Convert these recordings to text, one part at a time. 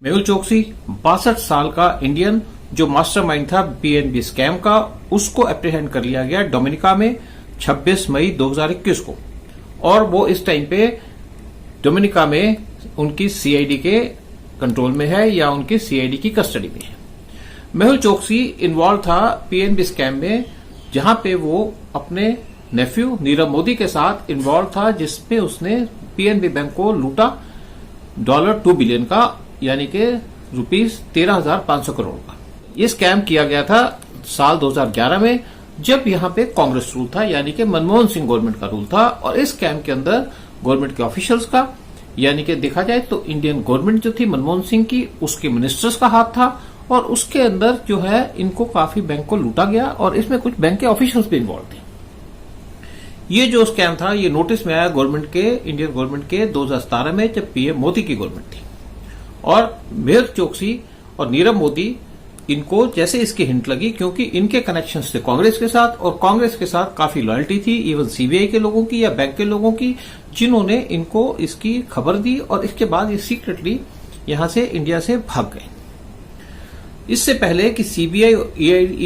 मेहुल चोकसी 62 साल का इंडियन जो मास्टरमाइंड था पीएनबी स्कैम का, उसको अप्रीहेंड कर लिया गया डोमिनिका में 26 मई 2021 को। और वो इस टाइम पे डोमिनिका में उनकी सीआईडी के कंट्रोल में है या उनकी सीआईडी की कस्टडी में है। मेहुल चोकसी इन्वॉल्व था पीएनबी स्कैम में, जहां पे वो अपने नेफ्यू नीरव मोदी के साथ इन्वॉल्व था, जिसपे उसने पीएनबी बैंक को लूटा $2 बिलियन का, यानी कि ₹13,500 करोड़ का। ये स्कैम किया गया था साल 2011 में, जब यहां पे कांग्रेस रूल था, यानी कि मनमोहन सिंह गवर्नमेंट का रूल था। और इस स्कैम के अंदर गवर्नमेंट के ऑफिशियल्स का, यानी कि देखा जाए तो इंडियन गवर्नमेंट जो थी मनमोहन सिंह की, उसके मिनिस्टर्स का हाथ था। और उसके अंदर जो है इनको काफी बैंक को लूटा गया और इसमें कुछ बैंक के ऑफिशियल्स भी इन्वॉल्व थे। ये जो स्कैम था ये नोटिस में आया गवर्नमेंट के, इंडियन गवर्नमेंट के 2017 में, जब पीएम मोदी की गवर्नमेंट थी। और मेहुल चोकसी और नीरव मोदी, इनको जैसे इसकी हिंट लगी, क्योंकि इनके कनेक्शंस थे कांग्रेस के साथ, और कांग्रेस के साथ काफी लॉयल्टी थी इवन सीबीआई के लोगों की या बैंक के लोगों की, जिन्होंने इनको इसकी खबर दी। और इसके बाद ये सीक्रेटली यहां से इंडिया से भाग गए। इससे पहले कि सीबीआई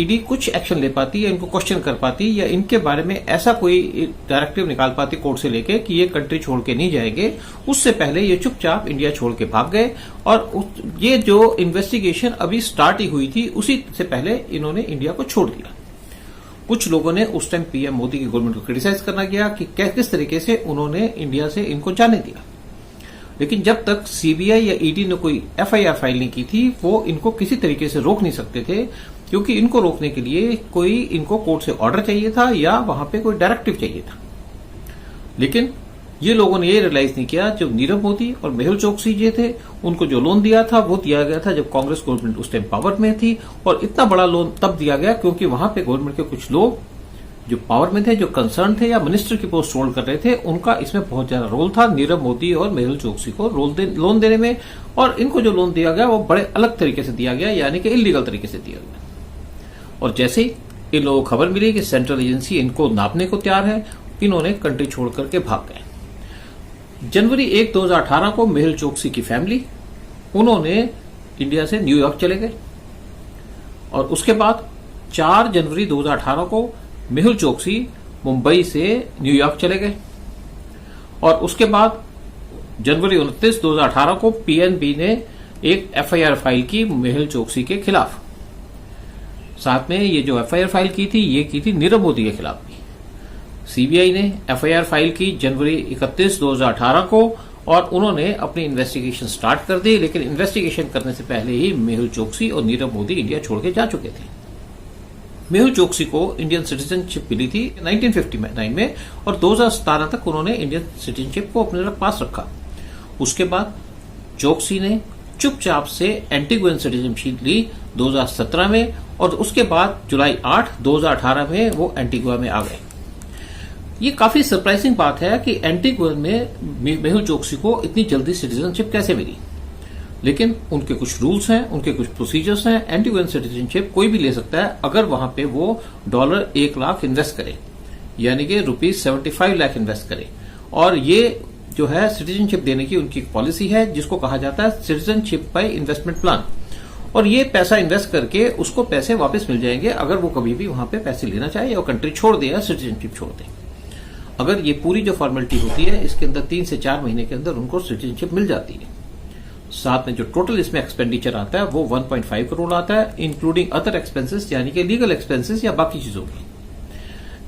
ईडी कुछ एक्शन ले पाती या इनको क्वेश्चन कर पाती या इनके बारे में ऐसा कोई डायरेक्टिव निकाल पाती कोर्ट से लेके कि ये कंट्री छोड़ के नहीं जाएंगे, उससे पहले ये चुपचाप इंडिया छोड़ के भाग गए। और ये जो इन्वेस्टिगेशन अभी स्टार्ट ही हुई थी, उसी से पहले इन्होंने इंडिया को छोड़ दिया। कुछ लोगों ने उस टाइम पीएम मोदी की गवर्नमेंट को क्रिटिसाइज करना किया कि किस तरीके से उन्होंने इंडिया से इनको जाने दिया। लेकिन जब तक सीबीआई या ईडी ने कोई एफआईआर फाइल नहीं की थी, वो इनको किसी तरीके से रोक नहीं सकते थे, क्योंकि इनको रोकने के लिए कोई इनको कोर्ट से ऑर्डर चाहिए था या वहां पे कोई डायरेक्टिव चाहिए था। लेकिन ये लोगों ने ये रियलाइज नहीं किया, जब नीरव मोदी और मेहुल चोकसी जी थे, उनको जो लोन दिया था वो दिया गया था जब कांग्रेस गवर्नमेंट उस टाइम पावर में थी। और इतना बड़ा लोन तब दिया गया क्योंकि वहां पे गवर्नमेंट के कुछ लोग जो पावर में थे, जो कंसर्न थे या मिनिस्टर की पोस्ट होल्ड कर रहे थे, उनका इसमें बहुत ज्यादा रोल था नीरव मोदी और मेहुल चोकसी को लोन देने में। और इनको जो लोन दिया गया वो बड़े अलग तरीके से दिया गया, यानी कि इलीगल तरीके से दिया गया। और जैसे ही इन लोगों को खबर मिली कि सेंट्रल एजेंसी इनको नापने को तैयार है, इन्होंने कंट्री छोड़ करके भाग गए। जनवरी 1, 2018 को मेहुल चोकसी की फैमिली, उन्होंने इंडिया से न्यूयॉर्क चले गए। और उसके बाद 4 जनवरी 2018 को मेहुल चोकसी मुंबई से न्यूयॉर्क चले गए। और उसके बाद जनवरी 29, 2018 को पीएनबी ने एक एफआईआर फाइल की मेहुल चोकसी के खिलाफ। साथ में ये जो एफआईआर फाइल की थी, ये की थी नीरव मोदी के खिलाफ भी। सीबीआई ने एफआईआर फाइल की जनवरी 31, 2018 को, और उन्होंने अपनी इन्वेस्टिगेशन स्टार्ट कर दी। लेकिन इन्वेस्टिगेशन करने से पहले ही मेहुल चोकसी और नीरव मोदी इंडिया छोड़ के जा चुके थे। मेहुल चोकसी को इंडियन सिटीजनशिप मिली थी 1959 में, और 2017 तक उन्होंने इंडियन सिटीजनशिप को अपने पास रखा। उसके बाद चोकसी ने चुपचाप से एंटीगुएन सिटीजनशिप ली 2017 में, और उसके बाद जुलाई 8, 2018 में वो एंटीगुआ में आ गए। ये काफी सरप्राइजिंग बात है कि एंटीगुआ में मेहुल चोकसी को इतनी जल्दी सिटीजनशिप कैसे मिली। लेकिन उनके कुछ रूल्स हैं, उनके कुछ प्रोसीजर्स हैं। एंटीगुएन सिटीजनशिप कोई भी ले सकता है अगर वहां पे वो $1 लाख इन्वेस्ट करे, यानी कि ₹75 लाख इन्वेस्ट करे। और ये जो है सिटीजनशिप देने की उनकी पॉलिसी है, जिसको कहा जाता है सिटीजनशिप बाय इन्वेस्टमेंट प्लान। और ये पैसा इन्वेस्ट करके उसको पैसे वापस मिल जाएंगे अगर वो कभी भी वहां पे पैसे लेना चाहे या कंट्री छोड़ दे या सिटीजनशिप छोड़ दे। अगर ये पूरी जो फॉर्मेलिटी होती है, इसके अंदर 3 से 4 महीने के अंदर उनको सिटीजनशिप मिल जाती है। साथ में जो टोटल इसमें एक्सपेंडिचर आता है वो 1.5 करोड़ आता है, इंक्लूडिंग अदर एक्सपेंसेस, यानी कि लीगल एक्सपेंसेस या बाकी चीजों की।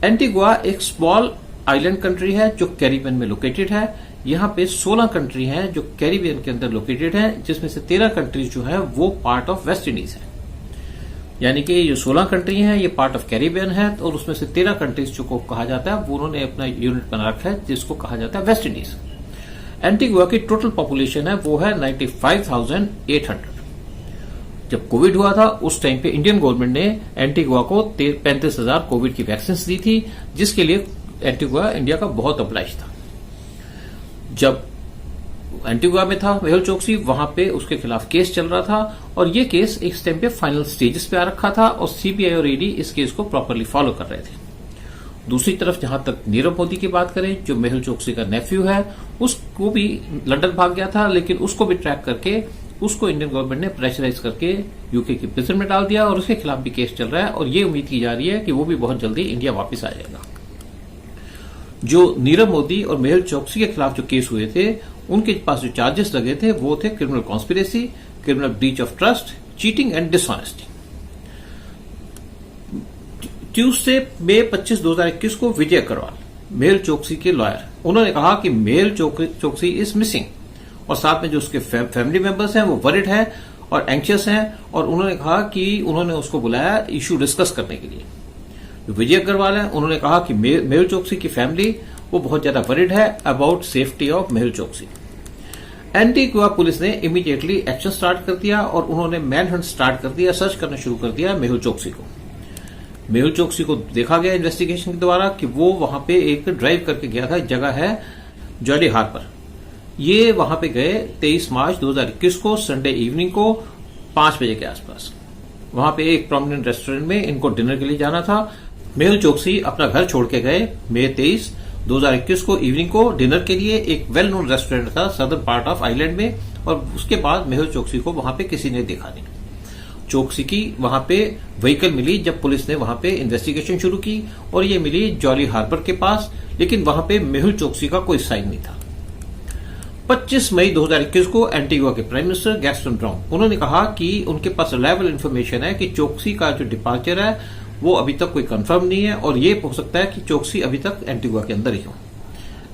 एंटीगुआ एक स्मॉल आइलैंड कंट्री है जो कैरिबियन में लोकेटेड है। यहाँ पे 16 कंट्री हैं जो कैरिबियन के अंदर लोकेटेड हैं, जिसमें से 13 कंट्रीज जो है वो पार्ट ऑफ वेस्ट इंडीज है। यानी कि ये 16 कंट्री हैं, ये पार्ट ऑफ कैरिबियन है, और उसमें से 13 कंट्रीज जो को कहा जाता है, वो उन्होंने अपना यूनिट बना रखा है जिसको कहा जाता है वेस्ट इंडीज। एंटीगुआ की टोटल पॉपुलेशन है वो है 95,800। जब कोविड हुआ था उस टाइम पे इंडियन गवर्नमेंट ने एंटीगुआ को 35,000 कोविड की वैक्सीन दी थी, जिसके लिए एंटीगुआ इंडिया का बहुत ऑब्लाइज था। जब एंटीगुआ में था मेहुल चोकसी, वहां पे उसके खिलाफ केस चल रहा था, और ये केस एक टाइम पे फाइनल स्टेजेस पे आ रखा था, और सीबीआई और ईडी इस केस को प्रॉपरली फॉलो कर रहे थे। दूसरी तरफ जहां तक नीरव मोदी की बात करें, जो मेहुल चोकसी का नेफ्यू है, उसको भी लंदन भाग गया था, लेकिन उसको भी ट्रैक करके उसको इंडियन गवर्नमेंट ने प्रेशराइज करके यूके की प्रिजन में डाल दिया और उसके खिलाफ भी केस चल रहा है और ये उम्मीद की जा रही है कि वो भी बहुत जल्दी इंडिया वापस आ जाएगा। जो नीरव मोदी और मेहुल चोकसी के खिलाफ जो केस हुए थे, उनके पास जो चार्जेस लगे थे वो थे criminal conspiracy, criminal breach of trust, cheating and dishonesty. Tuesday May 25, 2021 को विजय अग्रवाल, मेहुल चोकसी के लॉयर, उन्होंने कहा कि मेहुल चोकसी इज मिसिंग और साथ में जो उसके फैमिली मेंबर्स हैं वो वरिड हैं और एंक्शियस हैं और उन्होंने कहा कि उन्होंने उसको बुलाया इश्यू डिस्कस करने के लिए। जो विजय अग्रवाल है उन्होंने कहा कि मेहुल चोकसी की फैमिली वो बहुत ज्यादा वरिड है about safety of Mehul Choksi. Antigua police ने इमीडिएटली एक्शन स्टार्ट कर दिया और उन्होंने मैनहंट स्टार्ट कर दिया, सर्च करना शुरू कर दिया मेहुल चोकसी को। मेहुल चोकसी को देखा गया इन्वेस्टिगेशन के द्वारा कि वो वहां पे एक ड्राइव करके गया था, जगह है जॉली हार्बर। ये वहां पे गए 23 मार्च 2021 को संडे इवनिंग को 5 बजे के आसपास। वहां पे एक प्रोमिनेंट रेस्टोरेंट में इनको डिनर के लिए जाना था। मेहुल चोकसी अपना घर छोड़ के गए मई 23, 2021 को इवनिंग को डिनर के लिए एक वेल नोन रेस्टोरेंट था सदर्न पार्ट ऑफ आइलैंड में और उसके बाद मेहुल चोकसी को वहां पे किसी ने देखा नहीं। चोकसी की वहां पे व्हीकल मिली जब पुलिस ने वहां पे इन्वेस्टिगेशन शुरू की और ये मिली जॉली हार्बर के पास, लेकिन वहां पे मेहुल चोकसी का कोई साइन नहीं था। 25 मई 2021 को एंटीगुआ के प्राइम मिनिस्टर गैस्टन ब्राउन, उन्होंने कहा कि उनके पास रिलायबल इन्फॉर्मेशन है कि चोकसी का जो डिपार्चर है वो अभी तक कोई कंफर्म नहीं है और ये हो सकता है कि चोकसी अभी तक एंटीगुआ के अंदर ही हो।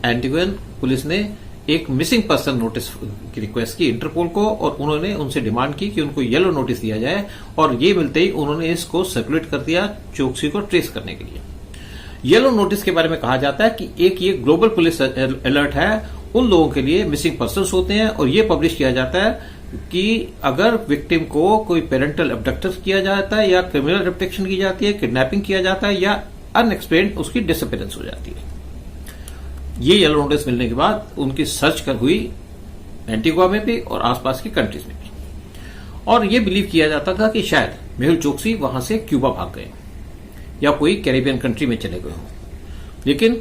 एंटीगुअन पुलिस ने एक मिसिंग पर्सन नोटिस की रिक्वेस्ट की इंटरपोल को और उन्होंने उनसे डिमांड की कि उनको येलो नोटिस दिया जाए और ये मिलते ही उन्होंने इसको सर्कुलेट कर दिया चोकसी को ट्रेस करने के लिए। येलो नोटिस के बारे में कहा जाता है कि एक ये ग्लोबल पुलिस अलर्ट है उन लोगों के लिए मिसिंग पर्सन्स होते हैं और ये पब्लिश किया जाता है कि अगर विक्टिम को कोई पेरेंटल अबडक्टर किया जाता है या क्रिमिनल अबडक्शन की जाती है, किडनैपिंग किया जाता है या अनएक्सप्लेन्ड उसकी डिसअपीयरेंस हो जाती है। ये येलो नोटिस मिलने के बाद उनकी सर्च कर हुई एंटीगुआ में भी और आसपास की कंट्रीज में भी और ये बिलीव किया जाता था कि शायद मेहुल चोकसी वहां से क्यूबा भाग गए या कोई कैरेबियन कंट्री में चले गए हों, लेकिन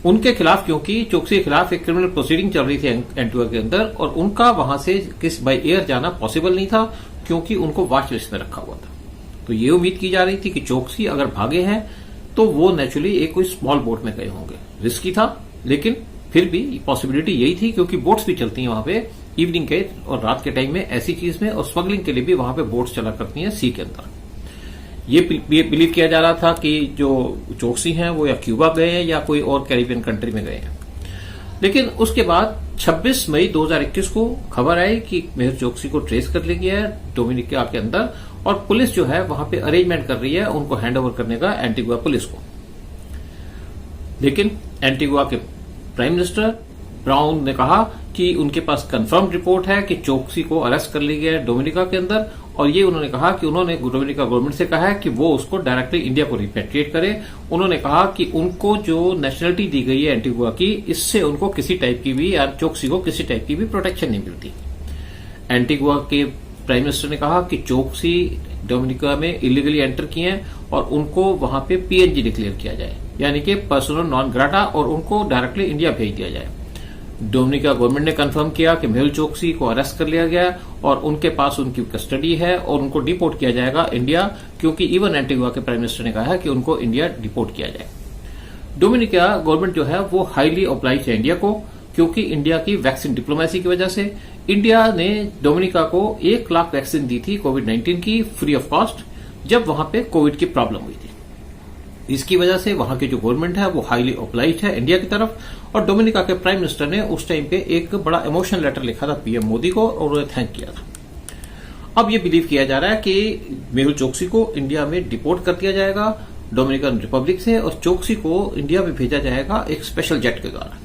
उनके खिलाफ क्योंकि चोकसी के खिलाफ एक क्रिमिनल प्रोसीडिंग चल रही थी एंटीगुआ के अंदर और उनका वहां से किस बाय एयर जाना पॉसिबल नहीं था क्योंकि उनको वॉच लिस्ट में रखा हुआ था। तो ये उम्मीद की जा रही थी कि चोकसी अगर भागे हैं तो वो नेचुरली एक कोई स्मॉल बोट में गए होंगे। रिस्की था लेकिन फिर भी पॉसिबिलिटी यही थी क्योंकि बोट्स भी चलती हैं वहां पे इवनिंग के और रात के टाइम में ऐसी चीज में और स्मगलिंग के लिए भी वहां पे बोट्स चला करती हैं सी के अंदर। ये बिलीव किया जा रहा था कि जो चोकसी हैं वो या क्यूबा गए हैं या कोई और कैरिबियन कंट्री में गए हैं। लेकिन उसके बाद 26 मई 2021 को खबर आई कि मेहुल चोकसी को ट्रेस कर लिया गया है डोमिनिका के अंदर और पुलिस जो है वहां पे अरेंजमेंट कर रही है उनको हैंडओवर करने का एंटीगुआ पुलिस को। लेकिन एंटीगुआ के प्राइम मिनिस्टर ब्राउन ने कहा कि उनके पास कंफर्म रिपोर्ट है कि चोकसी को अरेस्ट कर लिया गया है डोमिनिका के अंदर और ये उन्होंने कहा कि उन्होंने डोमिनिका गवर्नमेंट से कहा है कि वो उसको डायरेक्टली इंडिया को रिपेट्रिएट करे। उन्होंने कहा कि उनको जो नेशनलिटी दी गई है एंटीगुआ की, इससे उनको किसी टाइप की भी या चोकसी को किसी टाइप की भी प्रोटेक्शन नहीं मिलती। एंटीगुआ के प्राइम मिनिस्टर ने कहा कि चोकसी डोमिनिका में इलीगली एंटर किए हैं और उनको वहां पे पीएनजी डिक्लेयर किया जाए, यानी कि पर्सनल नॉन ग्राटा, और उनको डायरेक्टली इंडिया भेज दिया जाए। डोमिनिका गवर्नमेंट ने कंफर्म किया कि मेहुल चोकसी को अरेस्ट कर लिया गया और उनके पास उनकी कस्टडी है और उनको डिपोर्ट किया जाएगा इंडिया, क्योंकि इवन एंटीगुआ के प्राइम मिनिस्टर ने कहा है कि उनको इंडिया डिपोर्ट किया जाए। डोमिनिका गवर्नमेंट जो है वो हाईली ऑब्लाइज है इंडिया को, क्योंकि इंडिया की वैक्सीन डिप्लोमेसी की वजह से इंडिया ने डोमिनिका को 1 लाख वैक्सीन दी थी कोविड-19 की फ्री ऑफ कॉस्ट जब वहां पे कोविड की प्रॉब्लम हुई थी। इसकी वजह से वहां की जो गवर्नमेंट है वो हाईली ऑब्लाइज है इंडिया की तरफ और डोमिनिका के प्राइम मिनिस्टर ने उस टाइम पे एक बड़ा इमोशनल लेटर लिखा था पीएम मोदी को और उन्हें थैंक किया था। अब ये बिलीव किया जा रहा है कि मेहुल चोकसी को इंडिया में डिपोर्ट कर दिया जाएगा डोमिनिकन रिपब्लिक से और चोकसी को इंडिया में भेजा जाएगा एक स्पेशल जेट के द्वारा।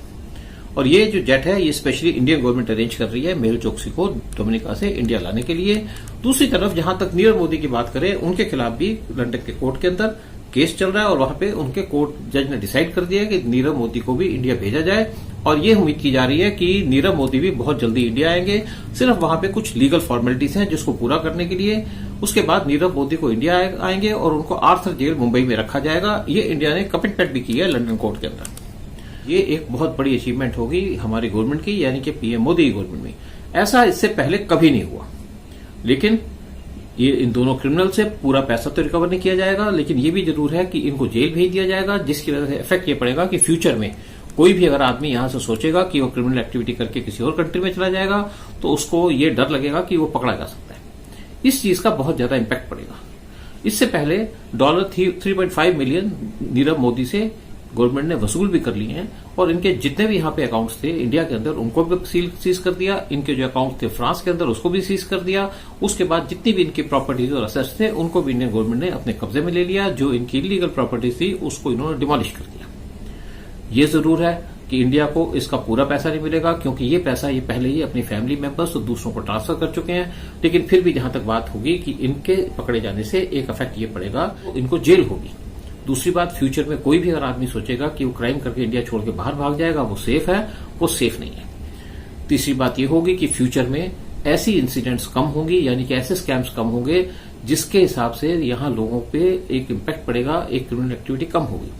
और ये जो जेट है ये स्पेशली इंडियन गवर्नमेंट अरेंज कर रही है मेहुल चोकसी को डोमिनिका से इंडिया लाने के लिए। दूसरी तरफ जहां तक नीरव मोदी की बात करें, उनके खिलाफ भी लंदन के कोर्ट के अंदर केस चल रहा है और वहां पे उनके कोर्ट जज ने डिसाइड कर दिया कि नीरव मोदी को भी इंडिया भेजा जाए और ये उम्मीद की जा रही है कि नीरव मोदी भी बहुत जल्दी इंडिया आएंगे। सिर्फ वहां पे कुछ लीगल फॉर्मेलिटीज हैं जिसको पूरा करने के लिए उसके बाद नीरव मोदी को इंडिया आएंगे और उनको आर्थर जेल मुंबई में रखा जाएगा। ये इंडिया ने कमिटमेंट भी की है लंदन कोर्ट के अंदर। ये एक बहुत बड़ी अचीवमेंट होगी हमारी गवर्नमेंट की, यानी कि पीएम मोदी की गवर्नमेंट में। ऐसा इससे पहले कभी नहीं हुआ। लेकिन ये इन दोनों क्रिमिनल से पूरा पैसा तो रिकवर नहीं किया जाएगा, लेकिन ये भी जरूर है कि इनको जेल भेज दिया जाएगा, जिसकी वजह से इफेक्ट ये पड़ेगा कि फ्यूचर में कोई भी अगर आदमी यहां से सोचेगा कि वो क्रिमिनल एक्टिविटी करके किसी और कंट्री में चला जाएगा तो उसको ये डर लगेगा कि वो पकड़ा जा सकता है। इस चीज का बहुत ज्यादा इम्पैक्ट पड़ेगा। इससे पहले $3.5 मिलियन नीरव मोदी से गवर्नमेंट ने वसूल भी कर लिए हैं और इनके जितने भी यहां पे अकाउंट्स थे इंडिया के अंदर उनको भी सीज कर दिया। इनके जो अकाउंट थे फ्रांस के अंदर उसको भी सीज कर दिया। उसके बाद जितनी भी इनकी प्रॉपर्टीज और असेट्स थे उनको भी इंडियन गवर्नमेंट ने अपने कब्जे में ले लिया। जो इनकी इलीगल प्रॉपर्टीज थी उसको इन्होंने डिमोलिश कर दिया। ये जरूर है कि इंडिया को इसका पूरा पैसा नहीं मिलेगा, क्योंकि ये पैसा ये पहले ही अपनी फैमिली मेंबर्स और दूसरों को ट्रांसफर कर चुके हैं। लेकिन फिर भी जहां तक बात होगी कि इनके पकड़े जाने से एक इफेक्ट ये पड़ेगा, इनको जेल होगी। दूसरी बात, फ्यूचर में कोई भी अगर आदमी सोचेगा कि वो क्राइम करके इंडिया छोड़ के बाहर भाग जाएगा, वो सेफ है, वो सेफ नहीं है। तीसरी बात ये होगी कि फ्यूचर में ऐसी इंसिडेंट्स कम होंगी, यानी कि ऐसे स्कैम्स कम होंगे जिसके हिसाब से यहां लोगों पे एक इम्पैक्ट पड़ेगा, एक क्रिमिनल एक्टिविटी कम होगी।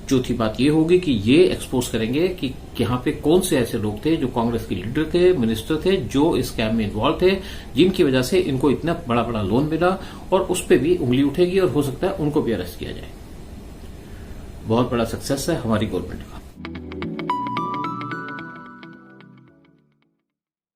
चौथी बात ये होगी कि ये एक्सपोज करेंगे कि यहाँ पे कौन से ऐसे लोग थे जो कांग्रेस के लीडर थे, मिनिस्टर थे, जो इस स्कैम में इन्वॉल्व थे, जिनकी वजह से इनको इतना बड़ा बड़ा लोन मिला, और उस पर भी उंगली उठेगी और हो सकता है उनको भी अरेस्ट किया जाए। बहुत बड़ा सक्सेस है हमारी गवर्नमेंट का।